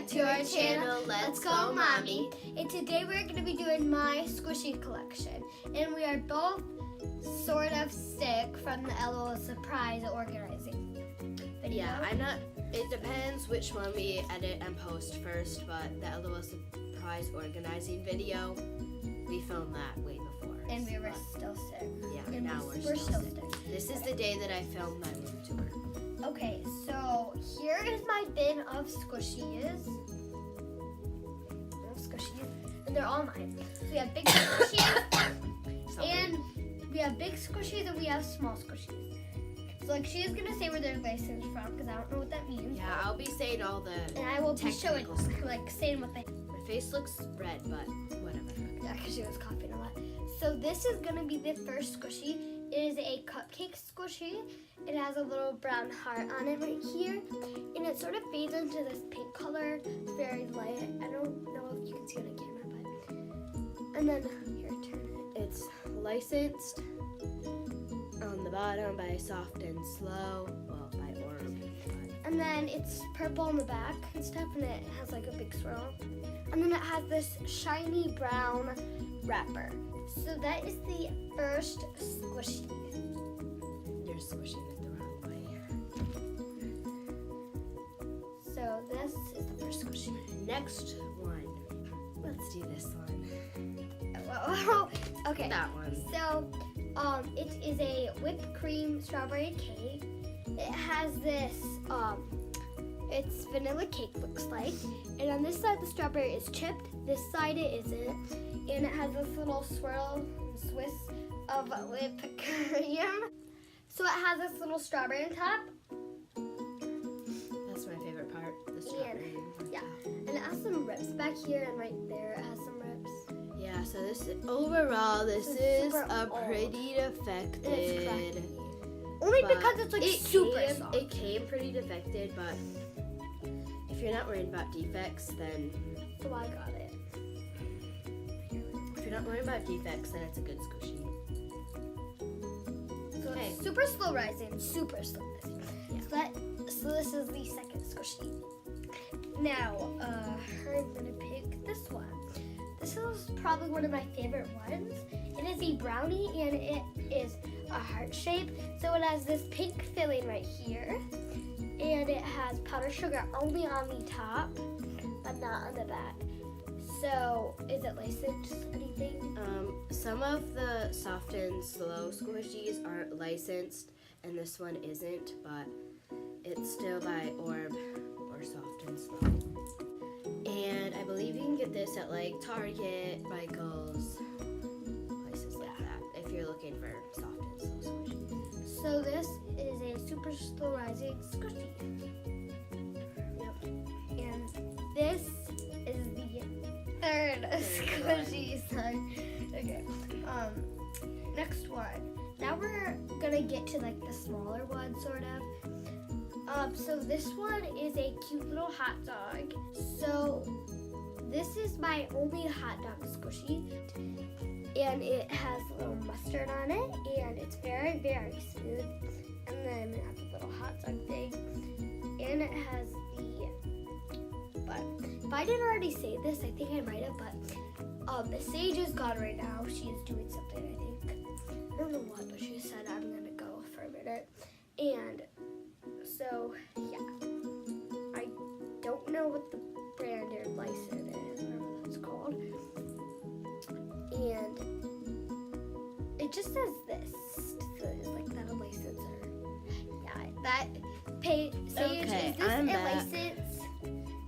back to our channel, Let's Go Mommy. And today we're going to be doing my squishy collection. And we are both sort of sick from the LOL surprise organizing video. Yeah, it depends which one we edit and post first, but the LOL surprise organizing video, we filmed that way before. And we were still sick. Yeah, and now we're still sick. This is the day that I filmed my room tour. Okay, so here is my bin of squishies. And they're all mine. So we have big squishies, and we have big squishies, and we have small squishies. So like she is gonna say where they're licensed from because I don't know what that means. Yeah, I'll be saying all the and I will be showing like saying what they. My face looks red, but whatever. Yeah, because she was coughing a lot. So this is gonna be the first squishy. It is a cupcake squishy. It has a little brown heart on it right here. And it sort of fades into this pink color. It's very light. I don't know if you can see it on camera, but... And then, here, turn it. It's licensed on the bottom by Soft and Slow. Well, by Orb. And then it's purple on the back and stuff. And it has like a big swirl. And then it has this shiny brown wrapper. So that is the first squishy. You're squishing it the wrong way. So this is the first squishy. Next one. Let's do this one. Well, okay. That one. So, it is a whipped cream strawberry cake. It has this, it's vanilla cake looks like. And on this side the strawberry is chipped. This side it isn't. And it has this little swirl and Swiss of whipped cream. So it has this little strawberry on top. That's my favorite part, the strawberry. Yeah, and it has some rips back here and right there it has some rips. Yeah, so this is a pretty defected. It's cracky. Only because it's like super soft. It came pretty defected, but if you're not worried about defects, then... So I got it. If you're not worried about defects, then it's a good squishy. So it's super slow rising, super slow rising. Yeah. So this is the second squishy. Now, I'm gonna pick this one. This is probably one of my favorite ones. It is a brownie and it is a heart shape. So it has this pink filling right here. And it has powdered sugar only on the top, but not on the back. So, is it licensed anything? Some of the Soft and Slow squishies aren't licensed, and this one isn't, but it's still by Orb or Soft and Slow. And I believe you can get this at like Target, Michael's, places like that, if you're looking for Soft and Slow squishies. So this is a super slow rising squishy. Yep. And this is the third squishy son. Okay. Next one. Now we're gonna get to like the smaller one, sort of. So this one is a cute little hot dog. So this is my only hot dog squishy, and it has a little mustard on it, and it's very, very smooth. And then it has a little hot dog thing, and it has the. But if I didn't already say this, I think I might have. But Sage is gone right now. She is doing something, I think. I don't know what, but she said I'm gonna go for a minute. And so yeah, I don't know what the brand or license is, whatever that's called. And it just says this. So it's like that a license or yeah, that pay Sage. Okay, is this I'm a back. license?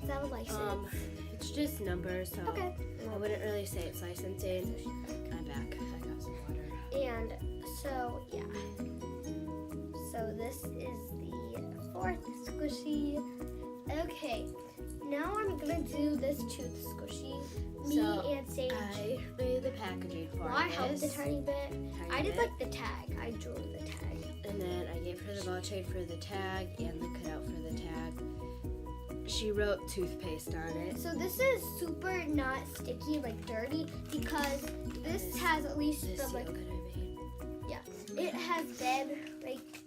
Is that a license? It's just numbers, so okay. I wouldn't really say it's licensing. I'm back. I got some water. And so, yeah. So this is the fourth squishy. Okay, now I'm gonna do this tooth squishy. Me and Sage. I made the packaging for I helped a tiny bit. I did bit. like the tag. I drew the tag. And then I gave her the ball chain for the tag and the cutout for the tag. She wrote toothpaste on it. So this is super not sticky, like dirty, because this has at least the like. Yeah, it has been like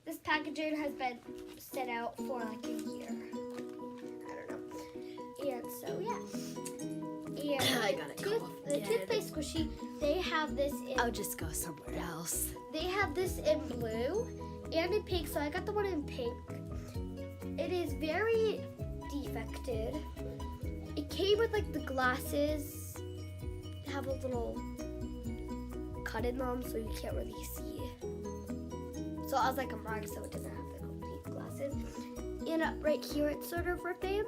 this packaging has been set out for like a year. I don't know. And so yeah. And I got a cough the again. toothpaste squishy, they have this in I'll just go somewhere else. they have this in blue and in pink, so I got the one in pink. It is very defected. It came with like the glasses have a little cut in them, so you can't really see. So I was like a mark, so it doesn't have the complete glasses. And right here, it's sort of ripping.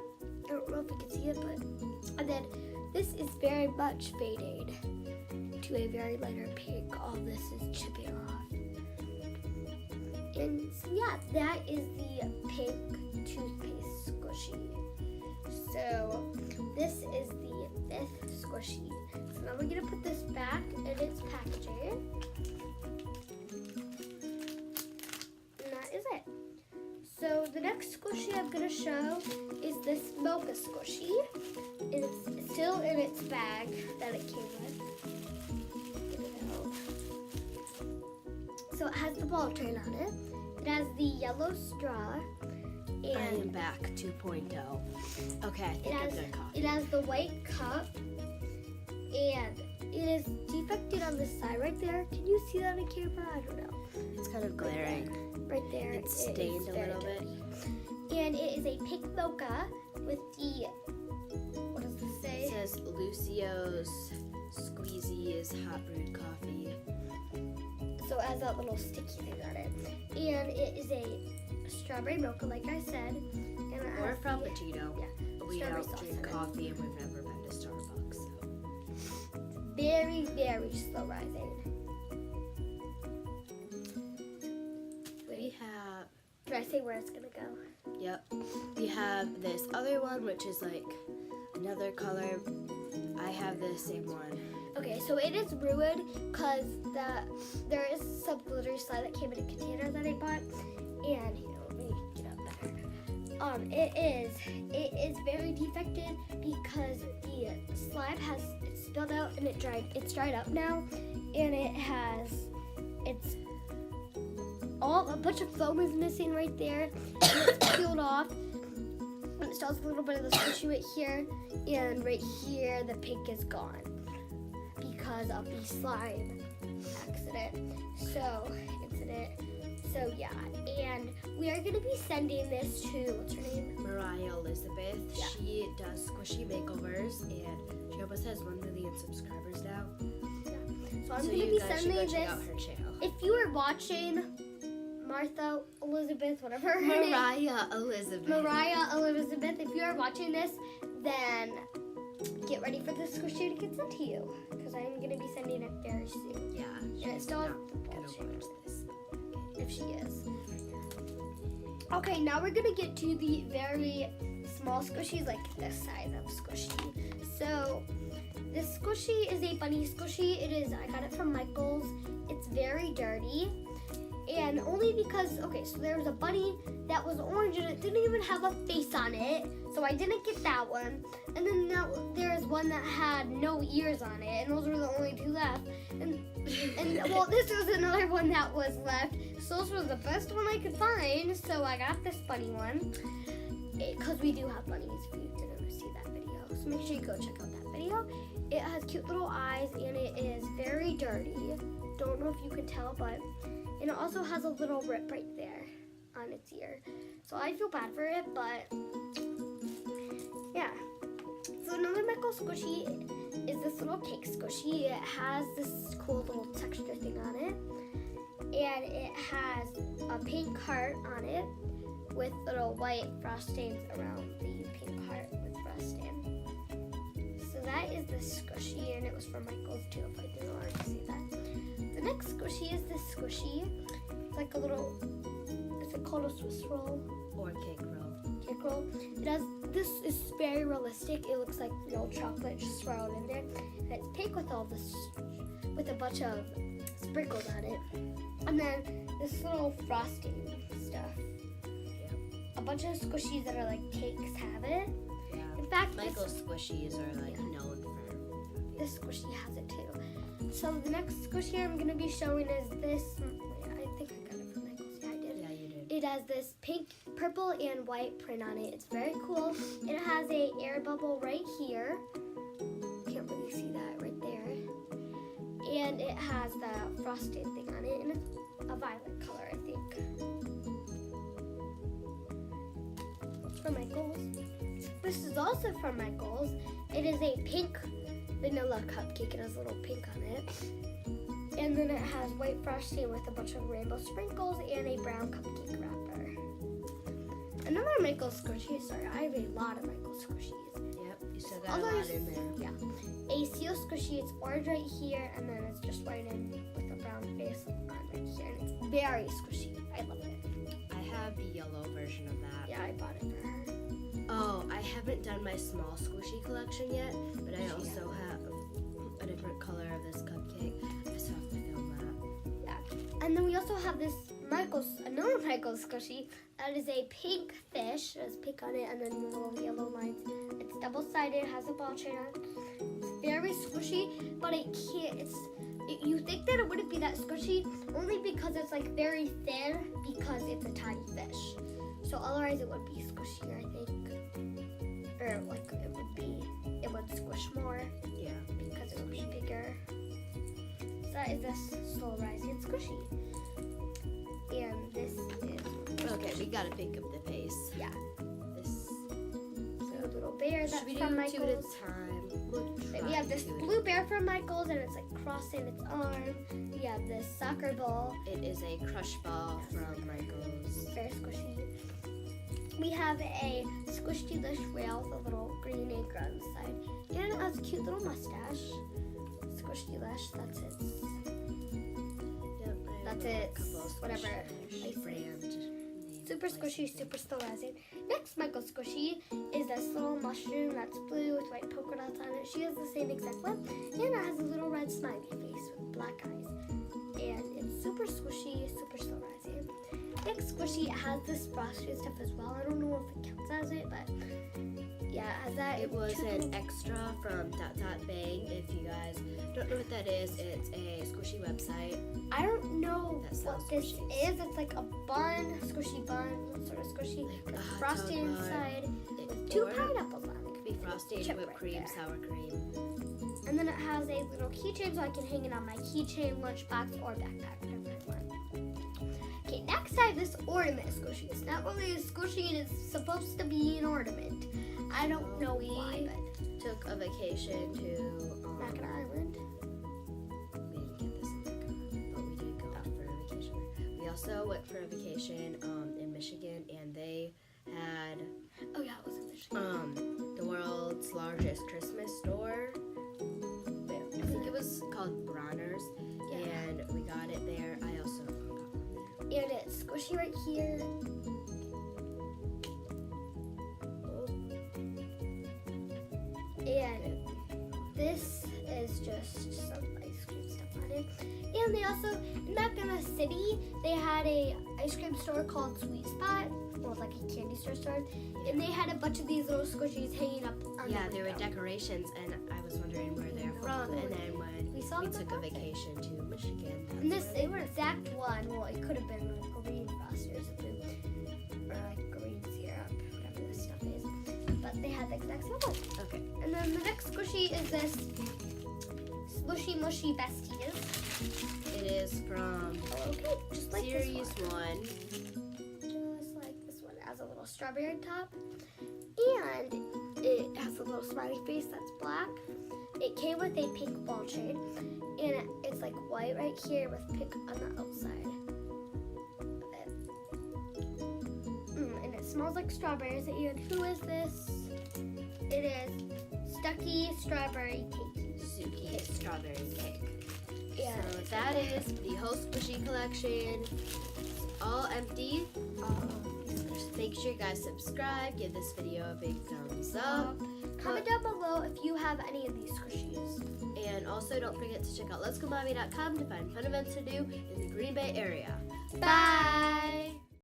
I don't know if you can see it, but and then this is very much faded to a very lighter pink. All this is chipping off. And so yeah, that is the pink toothpaste squishy. So this is the 5th squishy. So now we're gonna put this back in its packaging. And that is it. So the next squishy I'm gonna show is this mocha squishy. It's still in its bag that it came with. Get it out. So it has the ball train on it. It has the yellow straw. I am And back 2.0. Okay, I think I'm gonna cough. it has the white cup. And it is defected on the side right there. Can you see that on camera? I don't know. It's kind of glaring. Right there. It's it stained is a very little bit. dirty. And it is a pink mocha with the, what does this say? It says Lucio's Squeezies Hot Brewed Coffee. So it has that little sticky thing on it. And it is a strawberry mocha, like I said. And it Or a has Frappuccino. yeah, But we strawberry don't sauce drink in it. coffee and we've never been to Starbucks. So. Very, very slow rising. We have, Did I say where it's gonna go? yep. We have this other one, which is like another color. I have the same one. Okay, so it is ruined because there is some glittery slime that came in a container that I bought, and you know, let me get up better. It is very defected because the slime has it's spilled out and it's dried up now, and it's all a bunch of foam is missing right there, and it's peeled off. And it still has a little bit of the squishy right here, and right here the pink is gone because of the slime incident. So yeah, and we are gonna be sending this to, what's her name? Mariah Elizabeth. Yeah. She does squishy makeovers and she almost has 1 million subscribers now. So I'm So gonna you be guys should sending go check this. out her channel. If you are watching Martha Elizabeth, whatever her name, Mariah Elizabeth. Mariah Elizabeth, if you are watching this, then get ready for this squishy to get sent to you because I'm gonna be sending it very soon. Yeah. And it she's still has not the ball gonna shape. watch this. If she is. Okay, now we're gonna get to the very small squishies, like this size of squishy. So this squishy is a bunny squishy. I got it from Michael's. It's very dirty. And only because, okay, so there was a bunny that was orange and it didn't even have a face on it. So I didn't get that one. And then there's one that had no ears on it. And those were the only 2 left. And well, this was another one that was left. So this was the best one I could find. So I got this bunny one. Because we do have bunnies if you didn't see that video. So make sure you go check out that video. It has cute little eyes and it is very dirty. Don't know if you can tell, but... And it also has a little rip right there on its ear. So I feel bad for it, but yeah. So another Michael squishy is this little cake squishy. It has this cool little texture thing on it. And it has a pink heart on it with little white frostings around the pink heart with frosting. So that is the squishy, and it was from Michael's too, if I didn't already see that. The next squishy is this squishy. It's like a little, is it called a Swiss roll? Or cake roll. Cake roll. This is very realistic. It looks like real chocolate just swirled in there. And it's pink with all this, with a bunch of sprinkles on it. And then this little frosting stuff. A bunch of squishies that are like cakes have it. Yeah. In fact, Michael's squishies are like known for. this squishy has it too. So the next squishy I'm going to be showing is this. I think I got it from Michael's. Yeah, I did. Yeah, you did. it has this pink, purple, and white print on it. It's very cool. It has a air bubble right here. Can't really see that right there. And it has the frosted thing on it in a violet color, I think. For my goals. This is also for my goals. It is a pink vanilla cupcake. It has a little pink on it. And then it has white frosting with a bunch of rainbow sprinkles and a brown cupcake wrapper. Another Michael squishy. Sorry, I have a lot of Michael squishies. Yep, you still got a lot in there. Yeah. A seal squishy. It's orange right here, and then it's just white in with a brown face on right here. And it's very squishy. I love it. I have the yellow version of that. Yeah, I bought it for her. Oh, I haven't done my small squishy collection yet, but I also have a different color of this cupcake. I still have to film that. Yeah. And then we also have this another Michael squishy. That is a pink fish. It has pink on it and then little yellow lines. It's double-sided, has a ball chain on it. It's very squishy, but it can't, you think that it wouldn't be that squishy only because it's like very thin because it's a tiny fish. So otherwise it would be squishier, I think. Or like it would squish more. Yeah. Because it would be bigger. So that is this slow rising squishy. And this is... Okay, we gotta pick up the pace. Yeah. This... So a little bear that's Should we from do Michael's. two at a time? We'll We try have this two at a blue bear from Michael's and it's like crossing its arm. We have this soccer ball. It is a crush ball from Michael's. Very squishy. We have a squishy lish whale with a little green anchor on the side. And it has a cute little mustache. Squishy lish, that's it. Yep, That's I have it. a couple of Whatever. squishy brand names, Super squishy, licensing. super still rising. Next Michael squishy is this little mushroom that's blue with white polka dots on it. She has the same exact one. And it has a little red smiley face with black eyes. And it's super squishy, super still rising. Next squishy has this frosty stuff as well. I don't know if it counts as it, but yeah, it has that. It was two an little- extra from Bang. If you guys don't know what that is, it's a squishy website. I don't know That what sells this squishies. is. It's like a bun, sushy bun, sort of squishy, Like with a hot frosting dog bun. inside, It- with two or pineapples on it. It could be frosted, Chip whipped right cream, there. sour cream. And then it has a little keychain so I can hang it on my keychain, lunchbox, or backpack, whatever I want. Okay, next I have this ornament squishy. It's not really a squishy and it's supposed to be an ornament. I don't know why, but Took a vacation to Mackinac Island. we didn't get this in Mackinac, but we did go for a vacation there. We also went for a vacation in Michigan, and they had Oh yeah, it was in Michigan. the world's largest Christmas store. I think it was called Bronner's, Yeah. and we got it there. I also got one there. And it's squishy right here. And this is just some ice cream stuff on it. And they also, in Mackinac City, they had a ice cream store called Sweet Spot. Well, like a candy store. And they had a bunch of these little squishies hanging up on Yeah, the there were window. decorations, and I was wondering where they're from. And then when We saw we them took a at the market. vacation to Michigan, And that's this where they were. exact one, well, it could have been like green frosty or something, or like green syrup, whatever this stuff is. But they had the exact same one. Okay. And then the next squishy is this Smushy Mushy Besties. It is from Oh, okay, just like Series this one. 1. Just like this one. It has a little strawberry top. And it has a little smiley face that's black. It came with a pink ball chain. And it's like white right here with pink on the outside. And it smells like strawberries. And who is this? It is Stucky Strawberry Cake. Suki strawberry cake. Yeah. So that is the whole squishy collection. It's all empty. Just make sure you guys subscribe, give this video a big thumbs up, Comment down below if you have any of these squishies. and also don't forget to check out letsgomommy.com to find fun events to do in the Green Bay area. Bye.